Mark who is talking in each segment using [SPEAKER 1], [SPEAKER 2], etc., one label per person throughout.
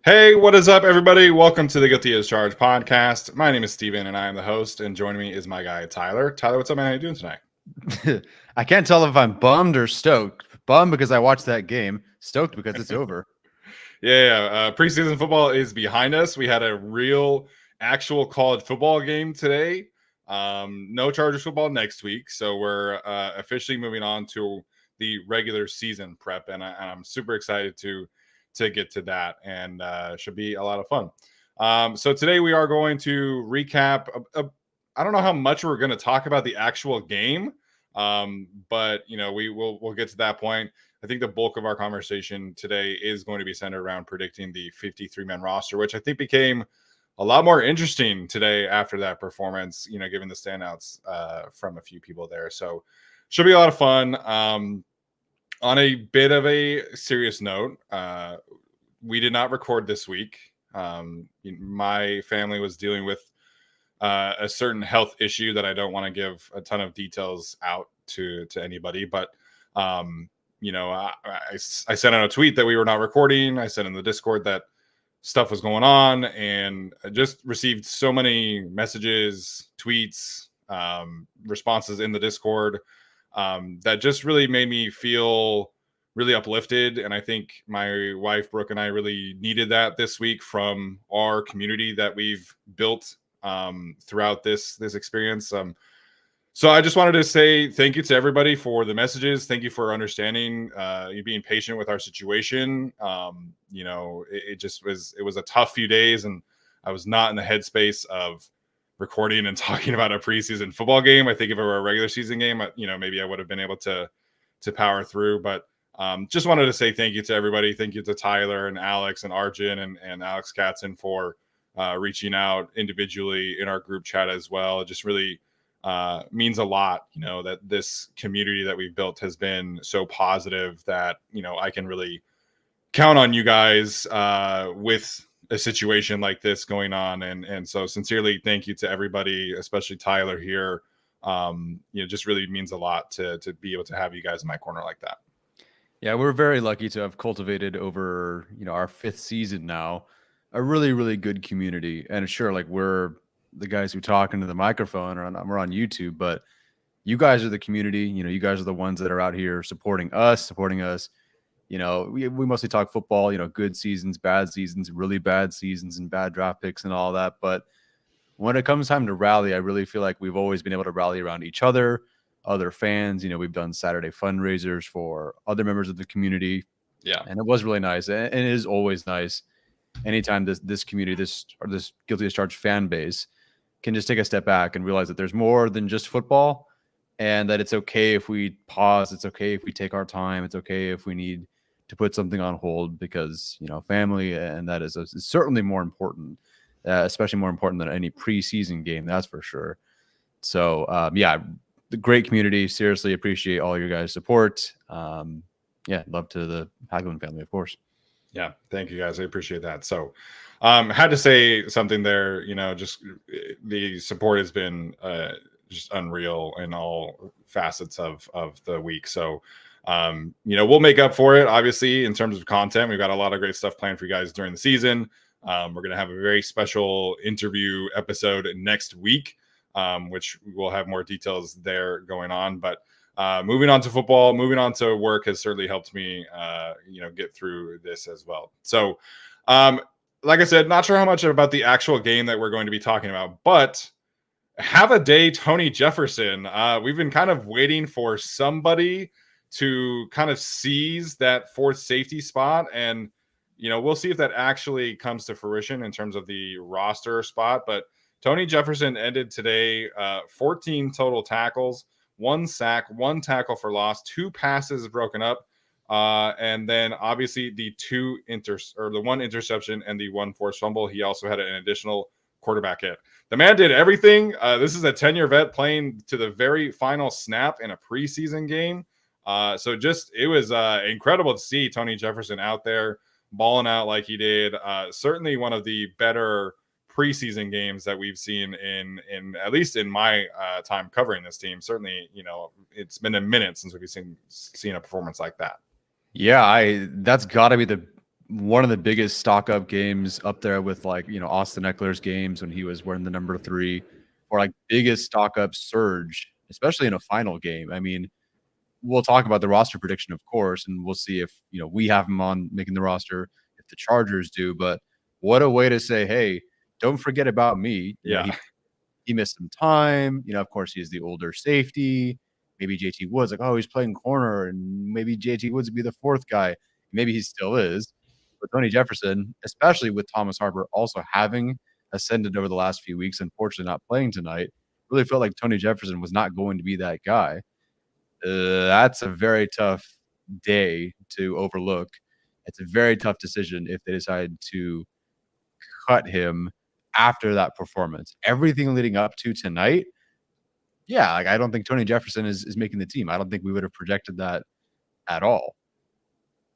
[SPEAKER 1] Hey, what is up, everybody? Welcome to the Guilty as Charged podcast. My name is Steven, and I am the host, and joining me is my guy, Tyler. Tyler, what's up, man? How you doing tonight?
[SPEAKER 2] I can't tell if I'm bummed or stoked. Bummed because I watched that game. Stoked because it's over.
[SPEAKER 1] Preseason football is behind us. We had a real, actual college football game today. No Chargers football next week, so we're officially moving on to the regular season prep, and I'm super excited to get to that, and should be a lot of fun. So today we are going to recap. I don't know how much we're going to talk about the actual game, but we'll get to that point. I think the bulk of our conversation today is going to be centered around predicting the 53-man roster, which I think became a lot more interesting today after that performance, given the standouts from a few people there. So should be a lot of fun. On a bit of a serious note, we did not record this week. My family was dealing with a certain health issue that I don't want to give a ton of details out to anybody, but I sent out a tweet that we were not recording. I sent in the Discord that stuff was going on, and I just received so many messages, tweets, responses in the Discord that just really made me feel really uplifted. And I think my wife, Brooke, and I really needed that this week from our community that we've built throughout this experience. So I just wanted to say thank you to everybody for the messages. Thank you for understanding, you being patient with our situation. It was a tough few days, and I was not in the headspace of recording and talking about a preseason football game. I think if it were a regular season game, maybe I would have been able to power through. But just wanted to say thank you to everybody. Thank you to Tyler and Alex and Arjun and Alex Katzen for reaching out individually in our group chat as well. It just really means a lot, that this community that we've built has been so positive that, I can really count on you guys with a situation like this going on. And so sincerely, thank you to everybody, especially Tyler here. Just really means a lot to be able to have you guys in my corner like that.
[SPEAKER 2] Yeah, we're very lucky to have cultivated over, our 5th season now, a really, really good community. And sure, like we're the guys who talk into the microphone or we're on YouTube, but you guys are the community. You guys are the ones that are out here supporting us. We mostly talk football, good seasons, bad seasons, really bad seasons, and bad draft picks and all that. But when it comes time to rally, I really feel like we've always been able to rally around each other, other fans. We've done Saturday fundraisers for other members of the community.
[SPEAKER 1] Yeah.
[SPEAKER 2] And it was really nice. And it is always nice anytime this community, this Guilty as Charged fan base can just take a step back and realize that there's more than just football, and that it's okay if we pause. It's okay if we take our time. It's okay if we need to put something on hold because, family, and that is certainly more important, especially more important than any preseason game. That's for sure. So, the great community. Seriously appreciate all your guys' support. Love to the Hagelin family, of course.
[SPEAKER 1] Yeah, thank you guys. I appreciate that. So, had to say something there. Just the support has been just unreal in all facets of the week. So, we'll make up for it. Obviously, in terms of content, we've got a lot of great stuff planned for you guys during the season. We're going to have a very special interview episode next week, which we'll have more details there going on. But moving on to football, moving on to work has certainly helped me, get through this as well. So, like I said, not sure how much about the actual game that we're going to be talking about, but have a day, Tony Jefferson. We've been kind of waiting for somebody to kind of seize that 4th safety spot. And, we'll see if that actually comes to fruition in terms of the roster spot. But Tony Jefferson ended today 14 total tackles, 1 sack, 1 tackle for loss, 2 passes broken up. And then obviously the 1 interception and the 1 forced fumble. He also had an additional quarterback hit. The man did everything. This is a 10-year vet playing to the very final snap in a preseason game. So it was incredible to see Tony Jefferson out there balling out like he did. Certainly one of the better preseason games that we've seen in at least in my time covering this team. Certainly, it's been a minute since we've seen a performance like that.
[SPEAKER 2] Yeah, that's got to be the one of the biggest stock up games up there with like, Austin Eckler's games when he was wearing the number 3, or like biggest stock up surge, especially in a final game. I mean, we'll talk about the roster prediction, of course, and we'll see if, we have him on making the roster, if the Chargers do. But what a way to say, hey, don't forget about me.
[SPEAKER 1] Yeah.
[SPEAKER 2] He missed some time. Of course, he's the older safety. Maybe JT Woods, like, oh, he's playing corner, and maybe JT Woods would be the 4th guy. Maybe he still is. But Tony Jefferson, especially with Thomas Harper also having ascended over the last few weeks, unfortunately not playing tonight, really felt like Tony Jefferson was not going to be that guy. That's a very tough day to overlook. It's a very tough decision if they decide to cut him after that performance. Everything leading up to tonight, yeah, like I don't think Tony Jefferson is making the team. I don't think we would have projected that at all.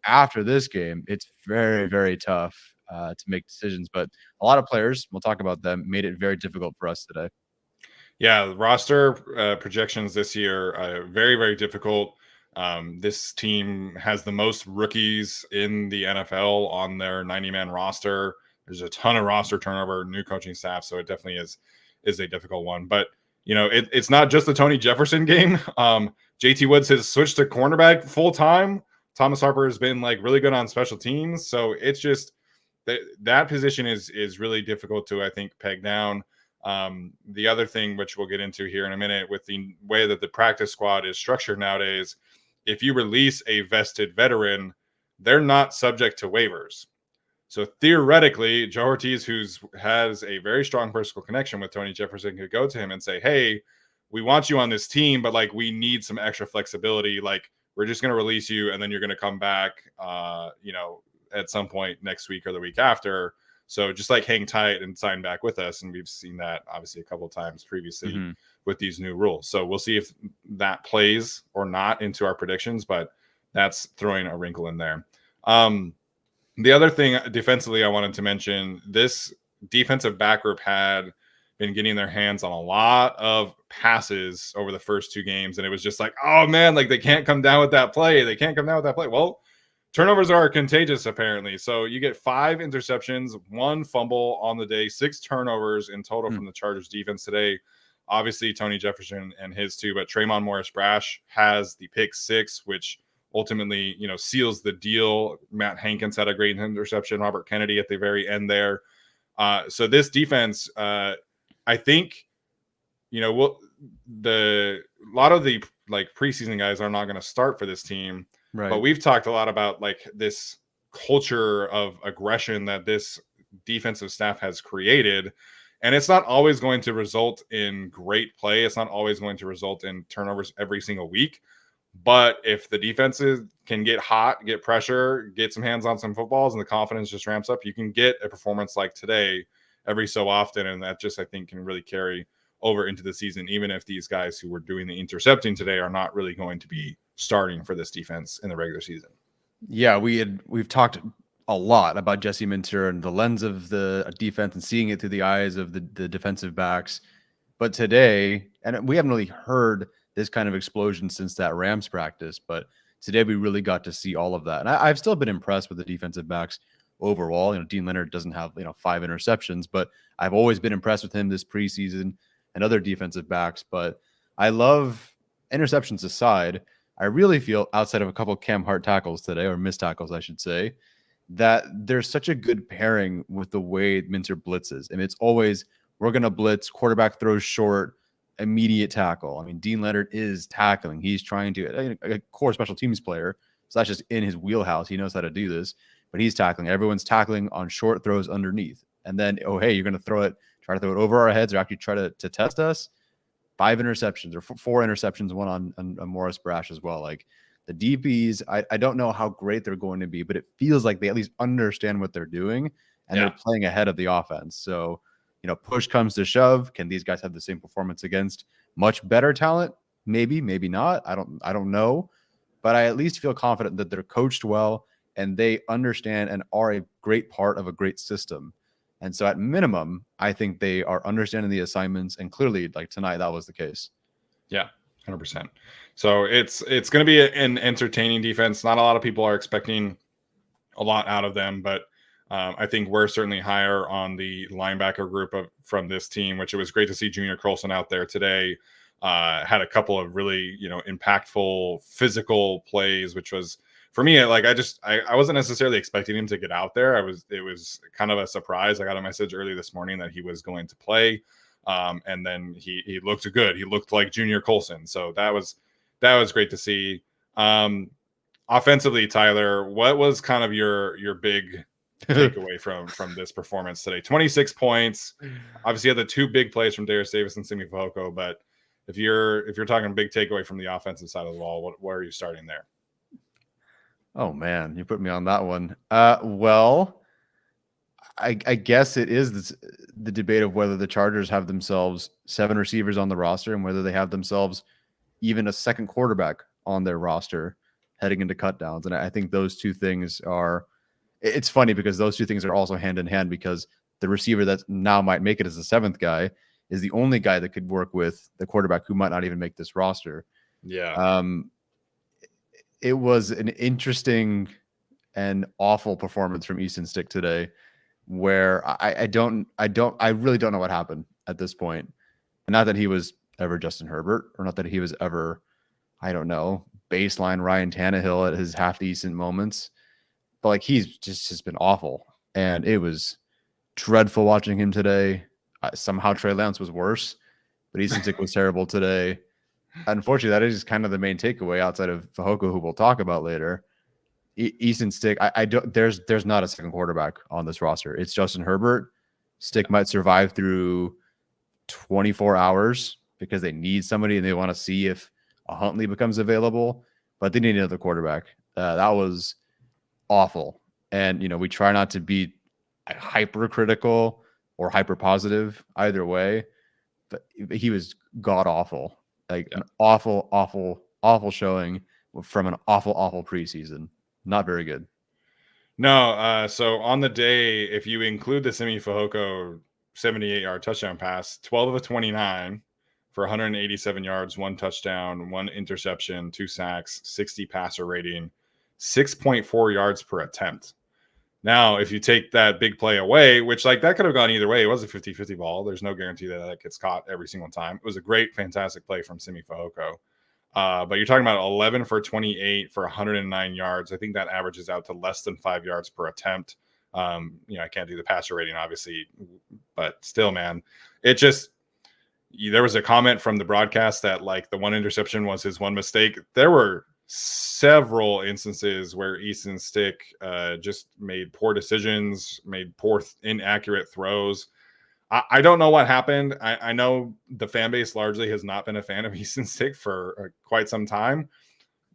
[SPEAKER 2] After this game, it's very, very tough to make decisions. But a lot of players, we'll talk about them, made it very difficult for us today.
[SPEAKER 1] Yeah, the roster projections this year are very, very difficult. This team has the most rookies in the NFL on their 90-man roster. There's a ton of roster turnover, new coaching staff, so it definitely is a difficult one. But it's not just the Tony Jefferson game. JT Woods has switched to cornerback full time. Thomas Harper has been like really good on special teams, so it's just that position is really difficult to, I think, peg down. The other thing, which we'll get into here in a minute, with the way that the practice squad is structured nowadays, if you release a vested veteran, they're not subject to waivers. So theoretically, Joe Ortiz, who has a very strong personal connection with Tony Jefferson, could go to him and say, hey, we want you on this team, but like we need some extra flexibility. Like we're just going to release you, and then you're going to come back, at some point next week or the week after. So just like hang tight and sign back with us. And we've seen that obviously a couple of times previously with these new rules. So we'll see if that plays or not into our predictions, but that's throwing a wrinkle in there. The other thing defensively I wanted to mention, this defensive back group had been getting their hands on a lot of passes over the first 2 games. And it was just like, oh man, like they can't come down with that play. They can't come down with that play. Well, turnovers are contagious, apparently. So you get 5 interceptions, 1 fumble on the day, 6 turnovers in total from the Chargers defense today. Obviously, Tony Jefferson and his too, but Tremont Morris-Brash has the pick 6, which ultimately, seals the deal. Matt Hankins had a great interception. Robert Kennedy at the very end there. So this defense, I think, a lot of the like preseason guys are not going to start for this team. Right. But we've talked a lot about like this culture of aggression that this defensive staff has created. And it's not always going to result in great play. It's not always going to result in turnovers every single week. But if the defenses can get hot, get pressure, get some hands on some footballs, and the confidence just ramps up, you can get a performance like today every so often. And that just, I think, can really carry over into the season, even if these guys who were doing the intercepting today are not really going to be starting for this defense in the regular season.
[SPEAKER 2] Yeah, we've talked a lot about Jesse Minter and the lens of the defense and seeing it through the eyes of the defensive backs. But today, and we haven't really heard this kind of explosion since that Rams practice, but today we really got to see all of that. And I've still been impressed with the defensive backs overall. Dean Leonard doesn't have 5 interceptions, but I've always been impressed with him this preseason and other defensive backs. But I love, interceptions aside, I really feel, outside of a couple of Cam Hart tackles today, or missed tackles, I should say, that there's such a good pairing with the way Minter blitzes. And it's always, we're going to blitz, quarterback throws short, immediate tackle. I mean, Dean Leonard is tackling. He's trying to, a core special teams player, so that's just in his wheelhouse. He knows how to do this, but he's tackling. Everyone's tackling on short throws underneath. And then, oh, hey, you're going to throw it, try to throw it over our heads, or actually try to test us. 5 interceptions, or 4 interceptions, one on Morris Brash as well. Like the DBs, I don't know how great they're going to be, but it feels like they at least understand what they're doing, and they're playing ahead of the offense. So, push comes to shove, can these guys have the same performance against much better talent? Maybe, maybe not. I don't know, but I at least feel confident that they're coached well and they understand and are a great part of a great system. And so at minimum, I think they are understanding the assignments, and clearly, like tonight, that was the case.
[SPEAKER 1] Yeah, 100%. So it's going to be an entertaining defense. Not a lot of people are expecting a lot out of them, but I think we're certainly higher on the linebacker group from this team, which it was great to see Junior Colson out there today. Had a couple of really, impactful physical plays, which was for me, like I wasn't necessarily expecting him to get out there. It was kind of a surprise. I got a message early this morning that he was going to play. And then he looked good. He looked like Junior Colson. So that was great to see. Offensively, Tyler, what was kind of your big takeaway from this performance today? 26 points. Obviously, you had the two big plays from Darius Davis and Simi Fehoko, but if you're talking big takeaway from the offensive side of the ball, where are you starting there?
[SPEAKER 2] Oh man, you put me on that one. Well, I guess it is the debate of whether the Chargers have themselves 7 receivers on the roster and whether they have themselves even a second quarterback on their roster heading into cutdowns. And I think those two things are, it's funny because those two things are also hand in hand, because the receiver that now might make it as the 7th guy is the only guy that could work with the quarterback who might not even make this roster.
[SPEAKER 1] Yeah.
[SPEAKER 2] It was an interesting and awful performance from Easton Stick today, where I really don't know what happened at this point. And not that he was ever Justin Herbert, or not that he was ever, I don't know, baseline Ryan Tannehill at his half decent moments, but like he's just been awful, and it was dreadful watching him today. Somehow Trey Lance was worse, but Easton Stick was terrible today. Unfortunately, that is kind of the main takeaway outside of Fehoko, who we'll talk about later. Easton Stick, I don't. There's not a second quarterback on this roster. It's Justin Herbert. Stick might survive through 24 hours because they need somebody and they want to see if a Huntley becomes available, but they need another quarterback. That was awful. And we try not to be hypercritical or hyper positive either way, but he was god awful. Like an awful, awful, awful showing from an awful, awful preseason. Not very good.
[SPEAKER 1] No, so on the day, if you include the Simi Fehoko 78-yard touchdown pass, 12 of 29 for 187 yards, 1 touchdown, 1 interception, 2 sacks, 60 passer rating, 6.4 yards per attempt. Now, if you take that big play away, which like that could have gone either way, it was a 50-50 ball. There's no guarantee that gets caught every single time. It was a great, fantastic play from Simi Fehoko. But you're talking about 11 for 28 for 109 yards. I think that averages out to less than 5 yards per attempt. I can't do the passer rating, obviously, but still, man, there was a comment from the broadcast that like the one interception was his one mistake. There were several instances where Easton Stick just made poor decisions, made poor, inaccurate throws. I don't know what happened. I know the fan base largely has not been a fan of Easton Stick for quite some time.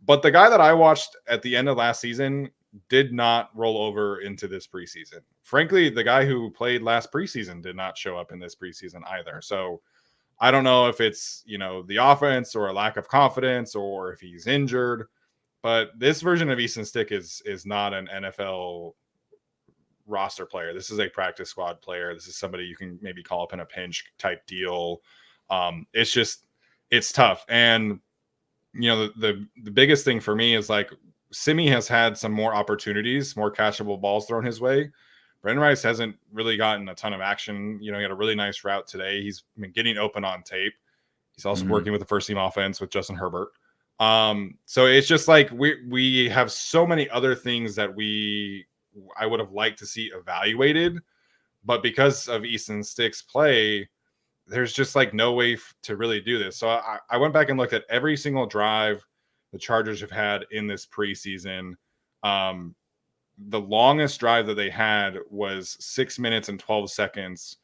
[SPEAKER 1] But the guy that I watched at the end of last season did not roll over into this preseason. Frankly, the guy who played last preseason did not show up in this preseason either. So I don't know if it's, the offense or a lack of confidence or if he's injured. But this version of Easton Stick is not an NFL roster player. This is a practice squad player. This is somebody you can maybe call up in a pinch type deal. It's tough. And the biggest thing for me is like Simi has had some more opportunities, more catchable balls thrown his way. Brendan Rice hasn't really gotten a ton of action. He had a really nice route today. He's been getting open on tape. He's also working with the first team offense with Justin Herbert. So it's just like we have so many other things that I would have liked to see evaluated, but because of Easton Stick's play, there's just like no way to really do this. So I went back and looked at every single drive the Chargers have had in this preseason. The longest drive that they had was 6 minutes and 12 seconds,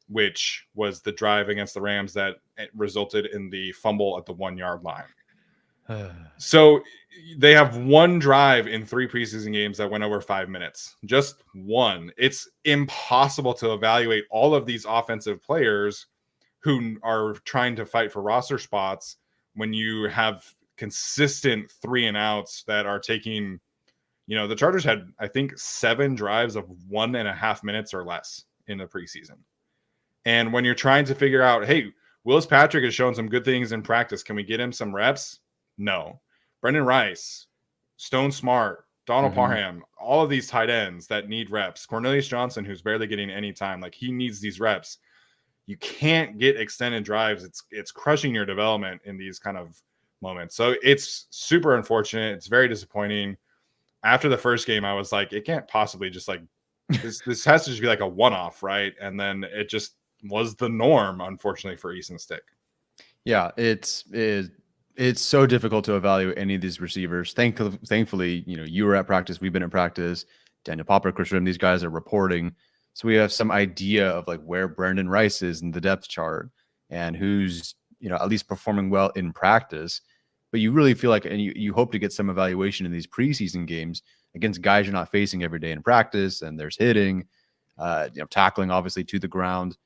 [SPEAKER 1] which was the drive against the Rams that resulted in the fumble at the 1-yard line. So they have one drive in 3 preseason games that went over 5 minutes. Just one. It's impossible to evaluate all of these offensive players who are trying to fight for roster spots when you have consistent 3 and outs that are taking, the Chargers had, I think, 7 drives of 1.5 minutes or less in the preseason. And when you're trying to figure out, hey, Willis Patrick has shown some good things in practice. Can we get him some reps? No. Brendan Rice, Stone Smart, Donald
[SPEAKER 2] Mhm.
[SPEAKER 1] Parham, all of these tight ends that need reps. Cornelius Johnson, who's barely getting any time, like he needs these reps. You can't get extended drives. It's crushing your development in these kind of moments. So it's super unfortunate. It's very disappointing. After the first game, I was like, it can't possibly just like this has to just be like a one-off, right? And then it just was the norm, unfortunately, for Easton Stick.
[SPEAKER 2] Yeah, it's so difficult to evaluate any of these receivers. Thankfully, you were at practice, we've been at practice. Daniel Popper, Chris Rim, these guys are reporting, so we have some idea of like where Brandon Rice is in the depth chart and who's at least performing well in practice. But you really feel like, and you hope to get some evaluation in these preseason games against guys you're not facing every day in practice. And there's hitting, tackling obviously to the ground.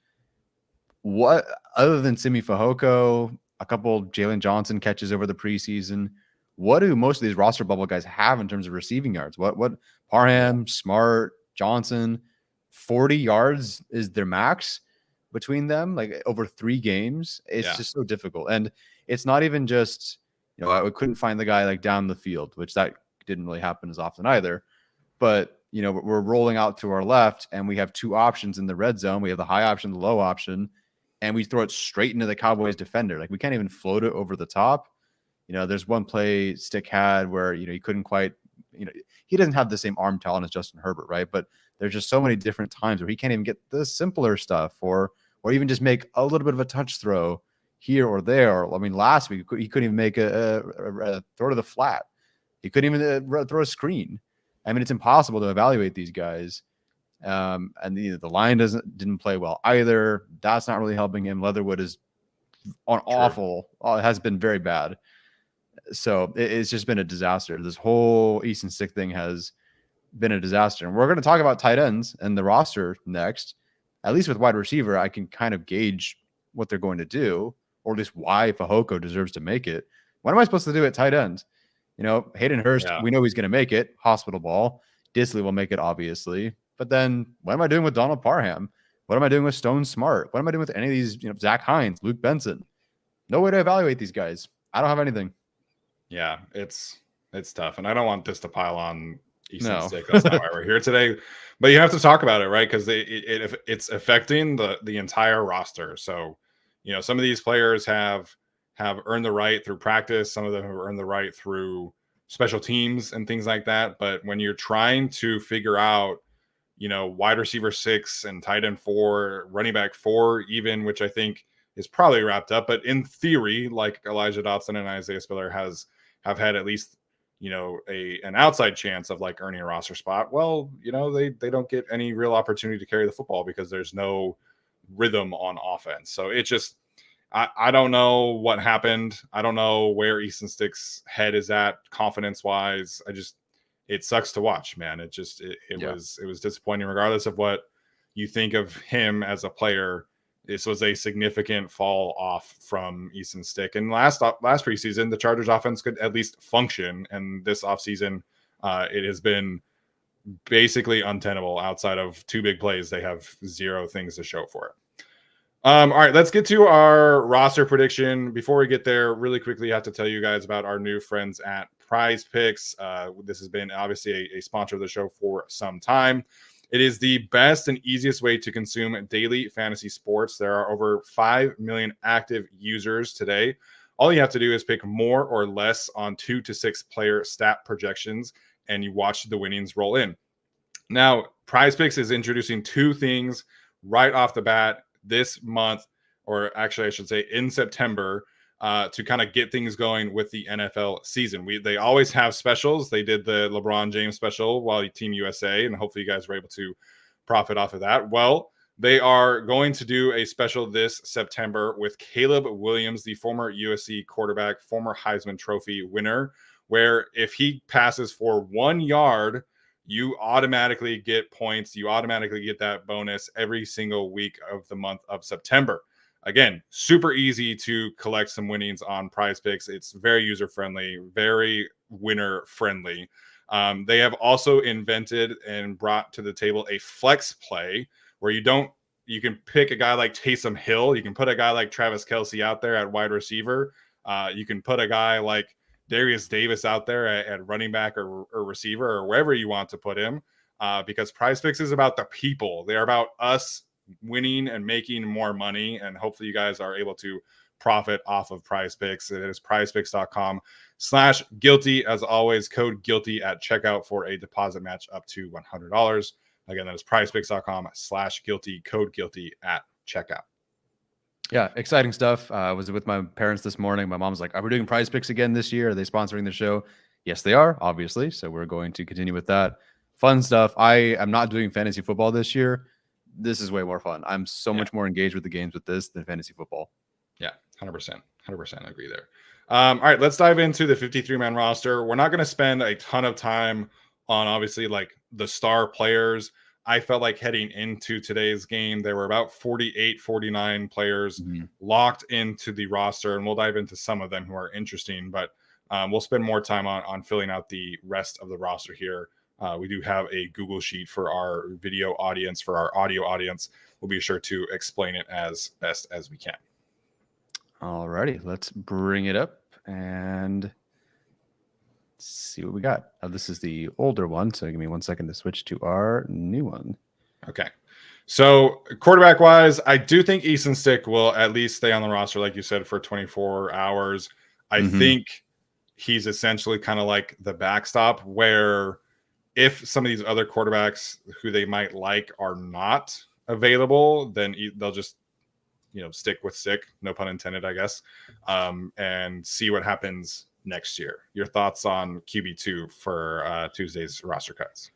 [SPEAKER 2] What other than Simi Fehoko, a couple Jalen Johnson catches over the preseason, what do most of these roster bubble guys have in terms of receiving yards? What Parham, Smart, Johnson, 40 yards is their max between them, like over 3 games. It's just so difficult. And it's not even just, I couldn't find the guy like down the field, which that didn't really happen as often either. But we're rolling out to our left and we have 2 options in the red zone. We have the high option, the low option, and we throw it straight into the Cowboys defender. Like we can't even float it over the top. There's one play Stick had where, he couldn't quite, he doesn't have the same arm talent as Justin Herbert, right? But there's just so many different times where he can't even get the simpler stuff or even just make a little bit of a touch throw here or there. I mean, last week he couldn't even make a throw to the flat. He couldn't even throw a screen. I mean, it's impossible to evaluate these guys. And the line didn't play well either. That's not really helping him. Leatherwood is on awful. It has been very bad. So it's just been a disaster. This whole Easton Stick thing has been a disaster. And we're going to talk about tight ends and the roster next. At least with wide receiver, I can kind of gauge what they're going to do, or at least why Fehoko deserves to make it. What am I supposed to do at tight end? Hayden Hurst, we know he's going to make it. Hospital ball. Disley will make it, obviously. But then what am I doing with Donald Parham? What am I doing with Stone Smart? What am I doing with any of these, Zach Hines, Luke Benson? No way to evaluate these guys. I don't have anything.
[SPEAKER 1] Yeah, it's tough. And I don't want this to pile on Easton Stick. That's not why we're here today. But you have to talk about it, right? Because it's affecting the entire roster. So, some of these players have earned the right through practice. Some of them have earned the right through special teams and things like that. But when you're trying to figure out, wide receiver 6 and tight end 4, running back 4, even, which I think is probably wrapped up. But in theory, like Elijah Dotson and Isaiah Spiller have had at least, an outside chance of like earning a roster spot. Well, they don't get any real opportunity to carry the football because there's no rhythm on offense. So it just, I don't know what happened. I don't know where Easton Stick's head is at confidence wise. It sucks to watch, man. It was disappointing regardless of what you think of him as a player. This was a significant fall off from Easton Stick. And last preseason, the Chargers offense could at least function. And this offseason, it has been basically untenable outside of 2 big plays. They have 0 things to show for it. All right, let's get to our roster prediction. Before we get there, really quickly, I have to tell you guys about our new friends at Prize Picks. This has been obviously a sponsor of the show for some time. It is the best and easiest way to consume daily fantasy sports. There are over 5 million active users today. All you have to do is pick more or less on 2 to 6 player stat projections, and you watch the winnings roll in. Now, Prize Picks is introducing 2 things right off the bat this month, or actually I should say in September, to kind of get things going with the NFL season. They always have specials. They did the LeBron James special while Team USA, and hopefully you guys were able to profit off of that. Well, they are going to do a special this September with Caleb Williams, the former USC quarterback, former Heisman Trophy winner, where if he passes for 1 yard, you automatically get points. You automatically get that bonus every single week of the month of September. Again, super easy to collect some winnings on Prize Picks. It's very user-friendly, very winner-friendly. They have also invented and brought to the table a flex play where you can pick a guy like Taysom Hill. You can put a guy like Travis Kelce out there at wide receiver. You can put a guy like Darius Davis out there at running back or receiver or wherever you want to put him, because Prize Picks is about the people. They're about us winning and making more money, and hopefully you guys are able to profit off of Prize Picks. It is prizepicks.com/guilty. As always, code guilty at checkout for a deposit match up to $100. Again, that is prizepicks.com/guilty, code guilty at checkout.
[SPEAKER 2] Yeah, exciting stuff. I was with my parents this morning. My mom's like, "Are we doing Prize Picks again this year? Are they sponsoring the show?" Yes, they are, obviously. So we're going to continue with that. Fun stuff. I am not doing fantasy football this year. This is way more fun. I'm so much more engaged with the games with this than fantasy football.
[SPEAKER 1] Yeah, 100%. 100% agree there. All right, let's dive into the 53-man roster. We're not going to spend a ton of time on obviously like the star players. I felt like heading into today's game, there were about 48, 49 players locked into the roster, and we'll dive into some of them who are interesting, but we'll spend more time on filling out the rest of the roster here. We do have a Google sheet for our video audience. For our audio audience, we'll be sure to explain it as best as we can.
[SPEAKER 2] All righty, let's bring it up and see what we got. This is the older one, so give me 1 second to switch to our new one.
[SPEAKER 1] Okay. So quarterback wise, I do think Easton Stick will at least stay on the roster, like you said, for 24 hours. I think he's essentially kind of like the backstop, where if some of these other quarterbacks who they might like are not available, then they'll just, stick with Stick, no pun intended, I guess, and see what happens next year. Your thoughts on QB2 for Tuesday's roster cuts?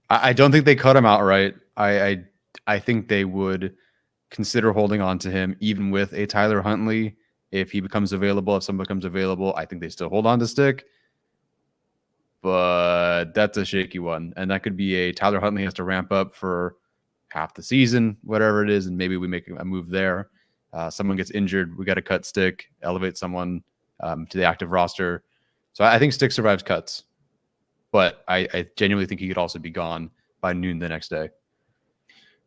[SPEAKER 2] I don't think they cut him outright. I think they would consider holding on to him, even with a Tyler Huntley. If he becomes available, if someone becomes available, I think they still hold on to Stick. But that's a shaky one. And that could be a Tyler Huntley has to ramp up for half the season, whatever it is, and maybe we make a move there. Someone gets injured, we got to cut Stick, elevate someone to the active roster. So I think Stick survives cuts, but I genuinely think he could also be gone by noon the next day.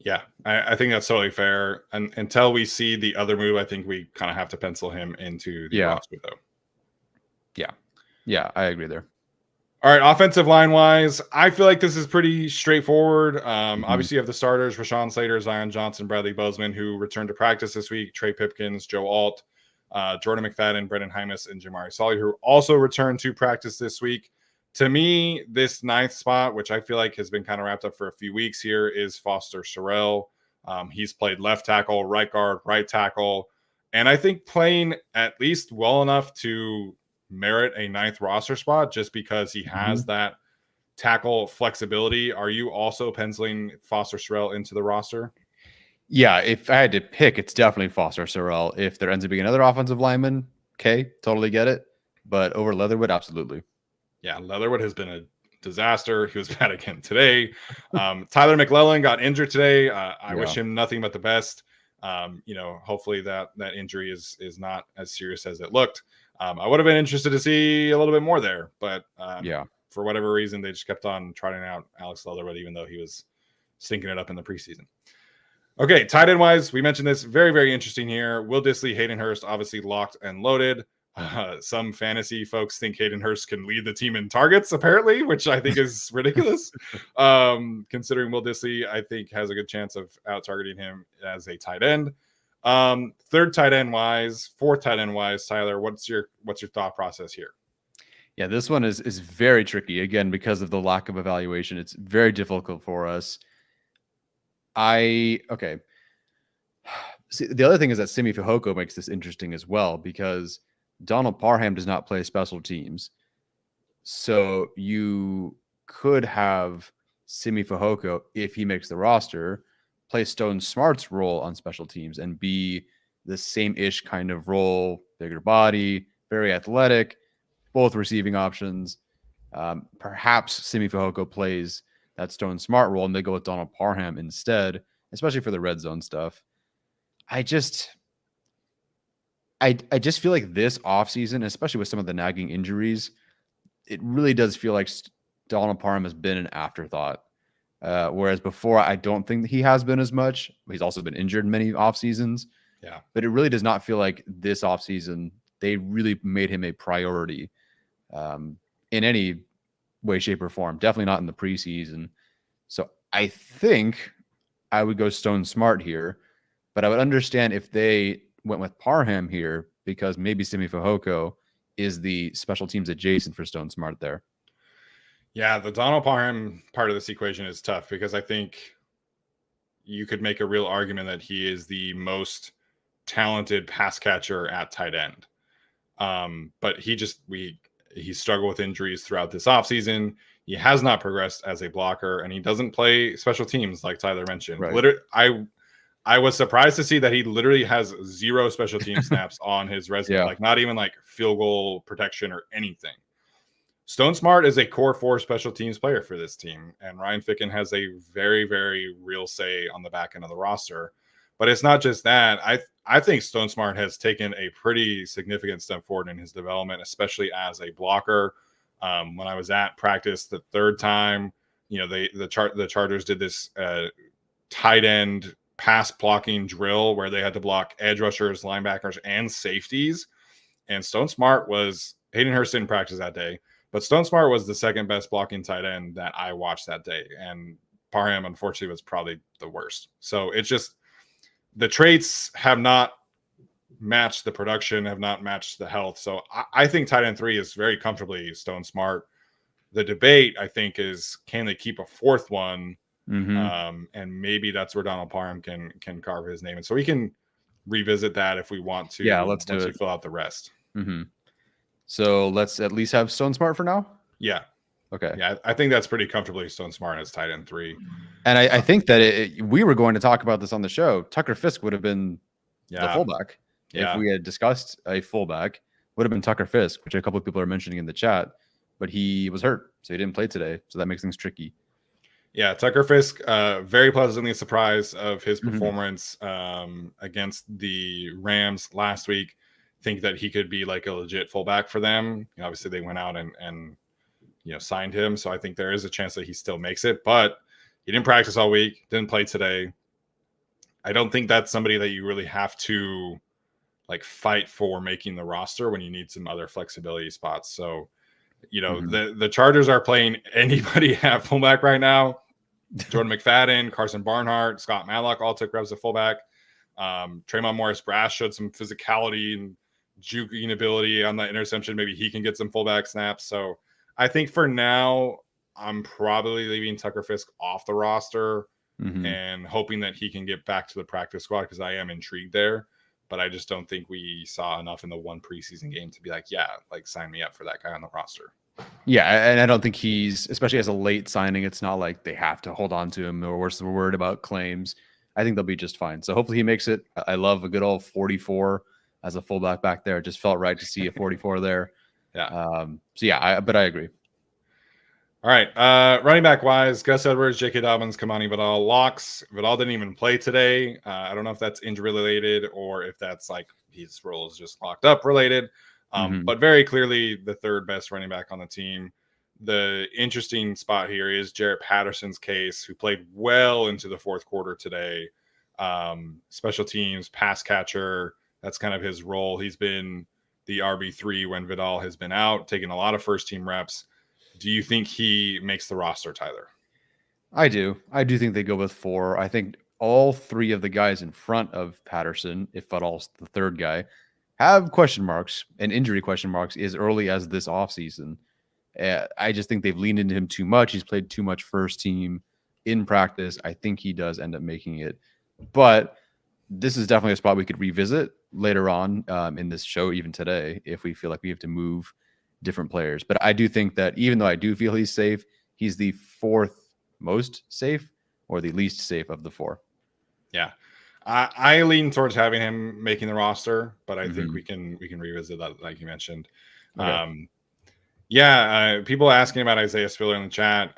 [SPEAKER 1] Yeah, I think that's totally fair. And until we see the other move, I think we kind of have to pencil him into the roster, though.
[SPEAKER 2] Yeah, I agree there.
[SPEAKER 1] All right, offensive line wise, I feel like this is pretty straightforward. Obviously, you have the starters: Rashawn Slater, Zion Johnson, Bradley Bozeman, who returned to practice this week; Trey Pipkins, Joe Alt, Jordan McFadden, Brendan Hymus, and Jamari Salyer, who also returned to practice this week. To me, this ninth spot, which I feel like has been kind of wrapped up for a few weeks here, is Foster Sorrell. He's played left tackle, right guard, right tackle, and I think playing at least well enough to merit a ninth roster spot just because he has that tackle flexibility. Are you also penciling Foster Sorrell into the roster?
[SPEAKER 2] Yeah, if I had to pick, it's definitely Foster Sorrell. If there ends up being another offensive lineman, okay, totally get it. But over Leatherwood, absolutely.
[SPEAKER 1] Yeah, Leatherwood has been a disaster. He was bad again today. Tyler McClellan got injured today. I wish him nothing but the best. Hopefully that injury is not as serious as it looked. I would have been interested to see a little bit more there, but for whatever reason, they just kept on trotting out Alex Leatherwood, even though he was stinking it up in the preseason. Okay, tight end wise, we mentioned this. Very, very interesting here. Will Dissly, Hayden Hurst, obviously locked and loaded. Some fantasy folks think Hayden Hurst can lead the team in targets, apparently, which I think is ridiculous. Considering Will Dissly, I think, has a good chance of out-targeting him as a tight end. Fourth tight end wise, Tyler, what's your thought process here?
[SPEAKER 2] Yeah, this one is very tricky, again, because of the lack of evaluation. It's very difficult for us. See, the other thing is that Simi Fehoko makes this interesting as well, because Donald Parham does not play special teams. So you could have Simi Fehoko, if he makes the roster, play Stone Smart's role on special teams and be the same-ish kind of role, bigger body, very athletic, both receiving options. Perhaps Simi Fehoko plays that Stone Smart role and they go with Donald Parham instead, especially for the red zone stuff. I just feel like this offseason, especially with some of the nagging injuries, it really does feel like Donald Parham has been an afterthought. Whereas before, I don't think he has been as much. He's also been injured many off seasons.
[SPEAKER 1] Yeah.
[SPEAKER 2] But it really does not feel like this offseason they really made him a priority in any way, shape, or form. Definitely not in the preseason. So I think I would go Stone Smart here, but I would understand if they went with Parham here because maybe Simi Fehoko is the special teams adjacent for Stone Smart there.
[SPEAKER 1] Yeah, the Donald Parham part of this equation is tough because I think you could make a real argument that he is the most talented pass catcher at tight end. But he struggled with injuries throughout this offseason. He has not progressed as a blocker, and he doesn't play special teams like Tyler mentioned.
[SPEAKER 2] Right.
[SPEAKER 1] Literally, I was surprised to see that he literally has 0 special team snaps on his resume,
[SPEAKER 2] Yeah.
[SPEAKER 1] like not even like field goal protection or anything. Stone Smart is a core 4 special teams player for this team, and Ryan Ficken has a very, very real say on the back end of the roster. But it's not just that. I think Stone Smart has taken a pretty significant step forward in his development, especially as a blocker. When I was at practice the third time, the Chargers did this tight end pass blocking drill where they had to block edge rushers, linebackers, and safeties. And Stone Smart was Hayden Hurst didn't practice that day, but Stone Smart was the second best blocking tight end that I watched that day. And Parham, unfortunately, was probably the worst. So it's just the traits have not matched the production, have not matched the health. So I think tight end 3 is very comfortably Stone Smart. The debate, I think, is can they keep a fourth one? And maybe that's where Donald Parham can carve his name. And so we can revisit that if we want to.
[SPEAKER 2] Yeah, let's do it.
[SPEAKER 1] Once we fill out the rest.
[SPEAKER 2] So let's at least have Stone Smart for now.
[SPEAKER 1] Yeah.
[SPEAKER 2] Okay.
[SPEAKER 1] Yeah, I think that's pretty comfortably Stone Smart as tight end 3.
[SPEAKER 2] And I think that we were going to talk about this on the show. Tucker Fisk would have been the fullback. If we had discussed a fullback, would have been Tucker Fisk, which a couple of people are mentioning in the chat, but he was hurt, so he didn't play today. So that makes things tricky.
[SPEAKER 1] Yeah, Tucker Fisk, very pleasantly surprised of his performance against the Rams last week. Think that he could be like a legit fullback for them. Obviously, they went out and signed him, so I think there is a chance that he still makes it. But he didn't practice all week, didn't play today. I don't think that's somebody that you really have to like fight for making the roster when you need some other flexibility spots. So, the Chargers are playing anybody at fullback right now. Jordan McFadden, Carson Barnhart, Scott Matlock all took reps at fullback. Tremont Morris-Brash showed some physicality and juking ability on that interception. Maybe he can get some fullback snaps. So I think for now, I'm probably leaving Tucker Fisk off the roster and hoping that he can get back to the practice squad because I am intrigued there. But I just don't think we saw enough in the one preseason game to be like, sign me up for that guy on the roster.
[SPEAKER 2] Yeah, and I don't think he's, especially as a late signing, it's not like they have to hold on to him or we're worried about claims. I think they'll be just fine. So hopefully he makes it. I love a good old 44 as a fullback back there. It just felt right to see a 44 there. But I agree.
[SPEAKER 1] All right. Running back wise, Gus Edwards, J.K. Dobbins, Kamani Vidal, locks. Vidal didn't even play today. I don't know if that's injury related or if that's like his role is just locked up related. But very clearly the third best running back on the team. The interesting spot here is Jarrett Patterson's case, who played well into the fourth quarter today. Special teams, pass catcher. That's kind of his role. He's been the RB3 when Vidal has been out, taking a lot of first team reps. Do you think he makes the roster, Tyler?
[SPEAKER 2] I do. I do think they go with 4. I think all 3 of the guys in front of Patterson, if Vidal's the third guy, have question marks and injury question marks as early as this offseason. I just think they've leaned into him too much. He's played too much first team in practice. I think he does end up making it. But this is definitely a spot we could revisit later on in this show, even today, if we feel like we have to move different players. But I do think that even though I do feel he's safe, he's the 4th most safe or the least safe of the 4.
[SPEAKER 1] Yeah. I lean towards having him making the roster, but I think we can revisit that, like you mentioned. Okay. People asking about Isaiah Spiller in the chat.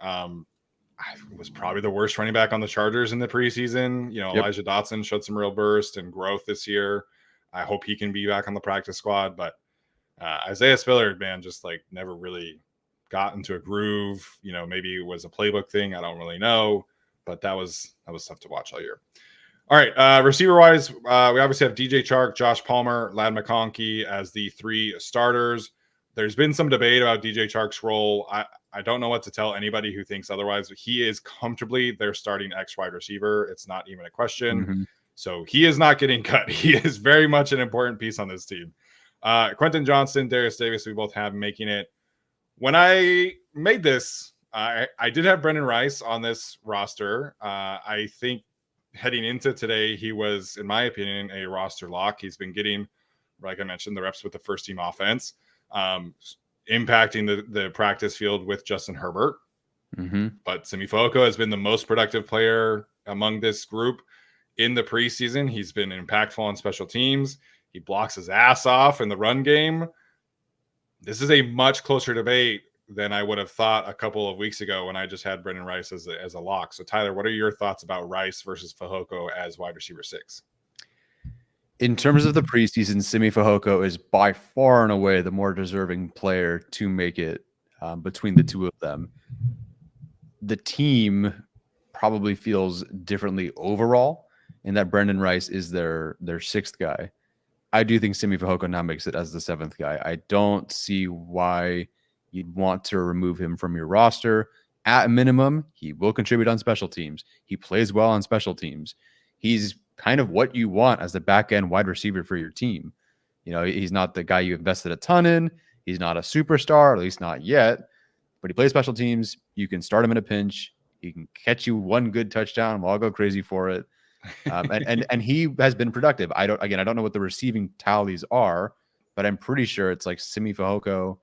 [SPEAKER 1] Was probably the worst running back on the Chargers in the preseason. Elijah Dotson showed some real burst and growth this year. I hope he can be back on the practice squad, but Isaiah Spiller, man, just like never really got into a groove. Maybe it was a playbook thing. I don't really know, but that was tough to watch all year. All right, receiver wise, we obviously have DJ Chark, Josh Palmer, Lad McConkey as the three starters. There's been some debate about DJ Chark's role. I don't know what to tell anybody who thinks otherwise. He is comfortably their starting X wide receiver. It's not even a question.
[SPEAKER 2] Mm-hmm.
[SPEAKER 1] So he is not getting cut. He is very much an important piece on this team. Quentin Johnston, Darius Davis, we both have making it. When I made this, I did have Brendan Rice on this roster. I think heading into today, he was, in my opinion, a roster lock. He's been getting, like I mentioned, the reps with the first team offense, impacting the practice field with Justin Herbert.
[SPEAKER 2] Mm-hmm.
[SPEAKER 1] But Fehoko has been the most productive player among this group in the preseason. He's been impactful on special teams. He blocks his ass off in the run game. This is a much closer debate than I would have thought a couple of weeks ago when I just had Brendan Rice as a lock. So, Tyler, what are your thoughts about Rice versus Fehoko as wide receiver 6?
[SPEAKER 2] In terms of the preseason, Fehoko is by far and away the more deserving player to make it between the two of them. The team probably feels differently overall in that Brendan Rice is their sixth guy. I do think Fehoko now makes it as the seventh guy. I don't see why you'd want to remove him from your roster. At a minimum, he will contribute on special teams. He plays well on special teams. He's kind of what you want as the back end wide receiver for your team. You know, he's not the guy you invested a ton in. He's not a superstar, at least not yet. But he plays special teams. You can start him in a pinch. He can catch you one good touchdown. We'll all go crazy for it. And he has been productive. I don't know what the receiving tallies are, but I'm pretty sure it's like Fehoko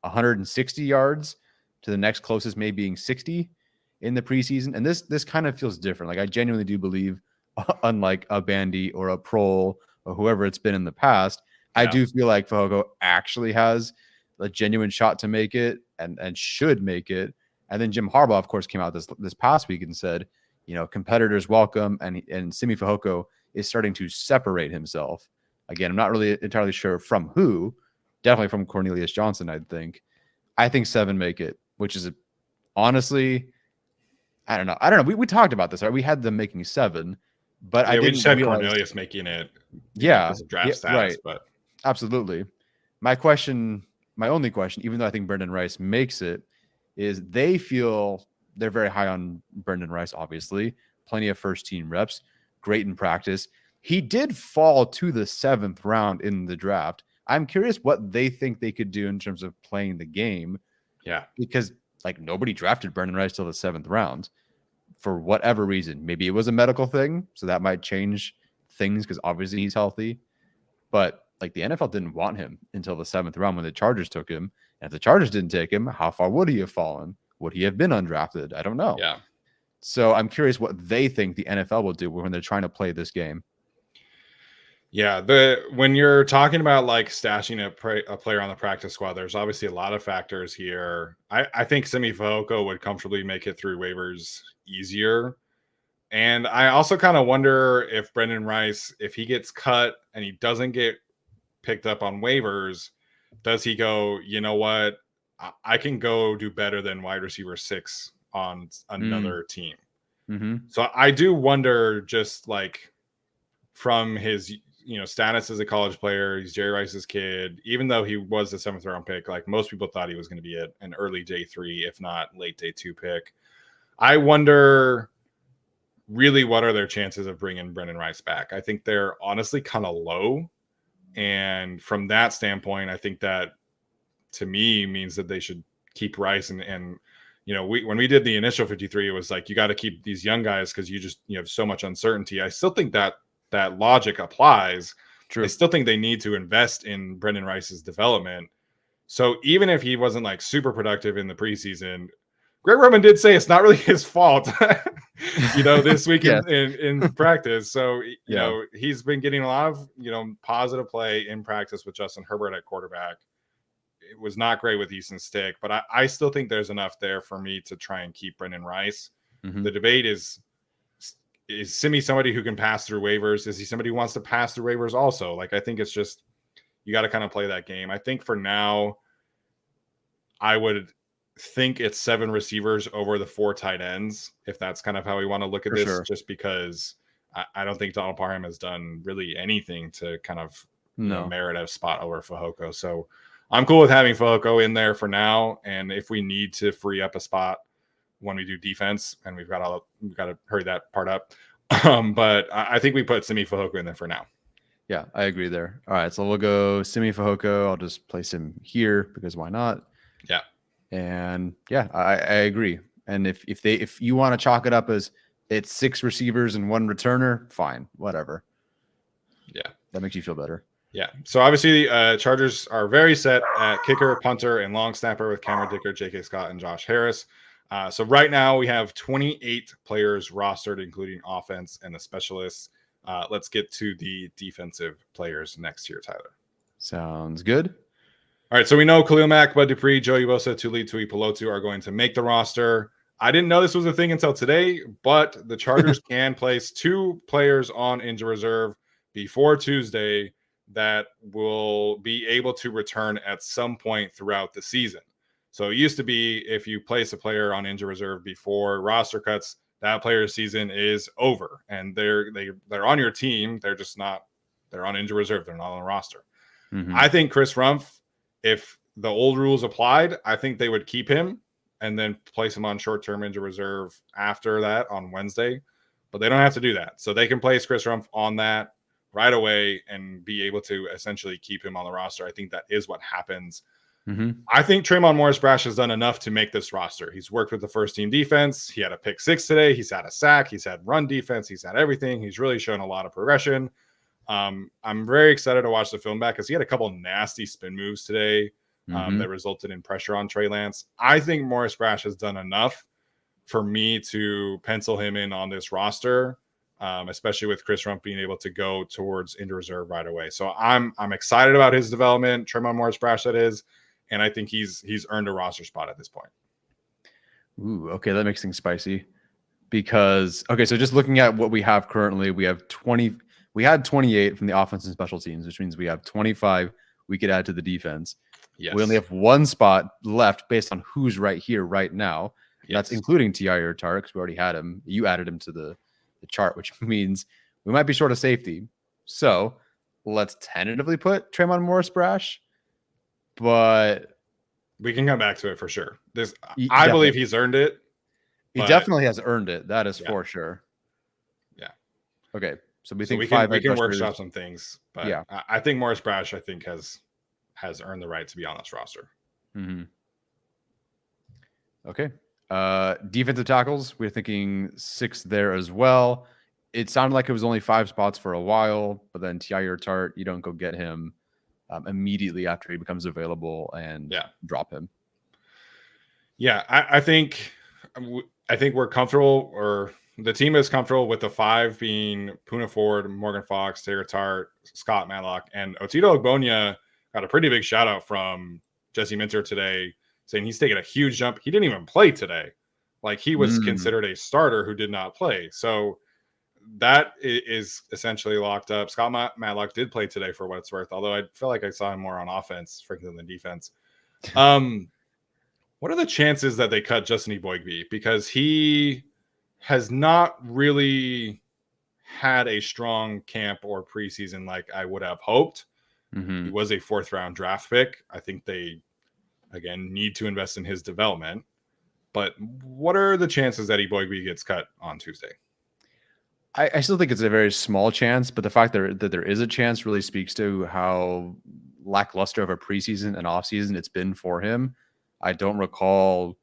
[SPEAKER 2] 160 yards to the next closest maybe being 60 in the preseason. And this kind of feels different. Like I genuinely do believe, unlike a Bandy or a Prohl or whoever it's been in the past, yeah. I do feel like Fehoko actually has a genuine shot to make it and should make it. And then Jim Harbaugh, of course, came out this past week and said, you know, competitors welcome, and Fehoko is starting to separate himself. Again, I'm not really entirely sure from who. Definitely from Cornelius Johnson, I think 7 make it, which is honestly, I don't know. We talked about this, right? We had them making 7, but I didn't
[SPEAKER 1] just had Cornelius making it.
[SPEAKER 2] Yeah,
[SPEAKER 1] as a draft status,
[SPEAKER 2] right.
[SPEAKER 1] But
[SPEAKER 2] absolutely. My only question, even though I think Brendan Rice makes it, is they feel they're very high on Brendan Rice, obviously. Plenty of first team reps, great in practice. He did fall to the 7th round in the draft. I'm curious what they think they could do in terms of playing the game.
[SPEAKER 1] Yeah.
[SPEAKER 2] Because like nobody drafted Brendan Rice till the 7th round for whatever reason. Maybe it was a medical thing, so that might change things because obviously he's healthy. But like the NFL didn't want him until the 7th round when the Chargers took him. And if the Chargers didn't take him, how far would he have fallen? Would he have been undrafted? I don't know.
[SPEAKER 1] Yeah.
[SPEAKER 2] So I'm curious what they think the NFL will do when they're trying to play this game.
[SPEAKER 1] Yeah, when you're talking about like stashing a player on the practice squad, there's obviously a lot of factors here. I think Fehoko would comfortably make it through waivers easier. And I also kind of wonder if Brendan Rice, if he gets cut and he doesn't get picked up on waivers, does he go, you know what? I can go do better than wide receiver 6 on another team.
[SPEAKER 2] Mm-hmm.
[SPEAKER 1] So I do wonder, just like from his status as a college player, he's Jerry Rice's kid. Even though he was the 7th round pick, like most people thought he was going to be an early day 3, if not late day 2 pick. I wonder really what are their chances of bringing Brendan Rice back. I think they're honestly kind of low. And from that standpoint, I think that to me means that they should keep Rice and when we did the initial 53, it was like, you got to keep these young guys because you have so much uncertainty. I still think that logic applies. True. I still think they need to invest in Brendan Rice's development. So even if he wasn't like super productive in the preseason, Greg Roman did say it's not really his fault, this week in practice. So, he's been getting a lot of, positive play in practice with Justin Herbert at quarterback. It was not great with Easton Stick, but I still think there's enough there for me to try and keep Brendan Rice. Mm-hmm. The debate is Simi somebody who can pass through waivers? Is he somebody who wants to pass through waivers also? Like, I think it's just, you got to kind of play that game. I think for now, I would think it's 7 receivers over the 4 tight ends, if that's kind of how we want to look at this, sure. Just because I don't think Donald Parham has done really anything to kind of
[SPEAKER 2] No.
[SPEAKER 1] merit a spot over Fehoko. So I'm cool with having Fehoko in there for now. And if we need to free up a spot when we do defense, and we've got to hurry that part up. But I think we put Simi Fehoko in there for now.
[SPEAKER 2] Yeah, I agree there. All right, so we'll go Simi Fehoko. I'll just place him here because why not?
[SPEAKER 1] Yeah.
[SPEAKER 2] And yeah, I agree. And if you want to chalk it up as it's 6 receivers and 1 returner, fine, whatever.
[SPEAKER 1] Yeah,
[SPEAKER 2] that makes you feel better.
[SPEAKER 1] Yeah. So obviously, Chargers are very set at kicker, punter, and long snapper with Cameron Dicker, J.K. Scott, and Josh Harris. So right now we have 28 players rostered, including offense and the specialists. Let's get to the defensive players next year, Tyler.
[SPEAKER 2] Sounds good.
[SPEAKER 1] All right. So we know Khalil Mack, Bud Dupree, Joey Bosa, Tuli Tuipulotu are going to make the roster. I didn't know this was a thing until today, but the Chargers can place 2 players on injury reserve before Tuesday that will be able to return at some point throughout the season. So it used to be if you place a player on injury reserve before roster cuts, that player's season is over, and they're on your team. They're just not. They're on injury reserve. They're not on the roster.
[SPEAKER 2] Mm-hmm.
[SPEAKER 1] I think Chris Rumpf, if the old rules applied, I think they would keep him and then place him on short-term injury reserve after that on Wednesday. But they don't have to do that. So they can place Chris Rumpf on that right away and be able to essentially keep him on the roster. I think that is what happens.
[SPEAKER 2] Mm-hmm.
[SPEAKER 1] I think Tremon Morris-Brash has done enough to make this roster. He's worked with the first-team defense. He had a pick 6 today. He's had a sack. He's had run defense. He's had everything. He's really shown a lot of progression. I'm very excited to watch the film back because he had a couple nasty spin moves today that resulted in pressure on Trey Lance. I think Morris-Brash has done enough for me to pencil him in on this roster, especially with Chris Rumpf being able to go towards injury reserve right away. So I'm excited about his development, Tremon Morris-Brash that is, and I think he's earned a roster spot at this point.
[SPEAKER 2] Ooh, okay, that makes things spicy. Because so just looking at what we have currently, we have 20. We had 28 from the offense and special teams, which means we have 25 we could add to the defense.
[SPEAKER 1] Yes.
[SPEAKER 2] We only have 1 spot left based on who's right here right now.
[SPEAKER 1] Yes.
[SPEAKER 2] That's including T.I. or Tarek, because we already had him. You added him to the chart, which means we might be short of safety. So let's tentatively put Tremon Morris-Brash, but
[SPEAKER 1] we can come back to it for sure.
[SPEAKER 2] I
[SPEAKER 1] believe he's earned it.
[SPEAKER 2] He definitely has earned it. That is for sure.
[SPEAKER 1] Yeah.
[SPEAKER 2] Okay. So we
[SPEAKER 1] can workshop some things, but yeah, I think Morris-Brash has earned the right to be on this roster.
[SPEAKER 2] Mm-hmm. Okay. Defensive tackles, we're thinking 6 there as well. It sounded like it was only 5 spots for a while, but then T.I. Tart, you don't go get him immediately after he becomes available and drop him.
[SPEAKER 1] Yeah, I think we're comfortable, or the team is comfortable with the 5 being Poona Ford, Morgan Fox, Taylor Tart, Scott Matlock, and Otito Ogbonia got a pretty big shout out from Jesse Minter today, saying he's taken a huge jump. He didn't even play today. Like, he was considered a starter who did not play. So that is essentially locked up. Scott Matlock did play today for what it's worth, although I feel like I saw him more on offense, frankly, than defense. What are the chances that they cut Justin Eboigbe? Because he has not really had a strong camp or preseason like I would have hoped.
[SPEAKER 2] Mm-hmm.
[SPEAKER 1] He was a 4th round draft pick. I think they, again, need to invest in his development. But what are the chances that Eboigbe gets cut on Tuesday?
[SPEAKER 2] I still think it's a very small chance, but the fact that there is a chance really speaks to how lackluster of a preseason and offseason it's been for him. I don't recall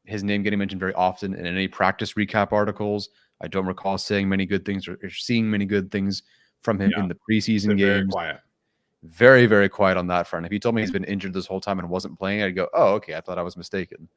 [SPEAKER 2] his name getting mentioned very often in any practice recap articles. I don't recall saying many good things or seeing many good things from him in the preseason games.
[SPEAKER 1] Very quiet.
[SPEAKER 2] Very, very quiet on that front. If he told me he's been injured this whole time and wasn't playing, I'd go, oh, okay, I thought I was mistaken.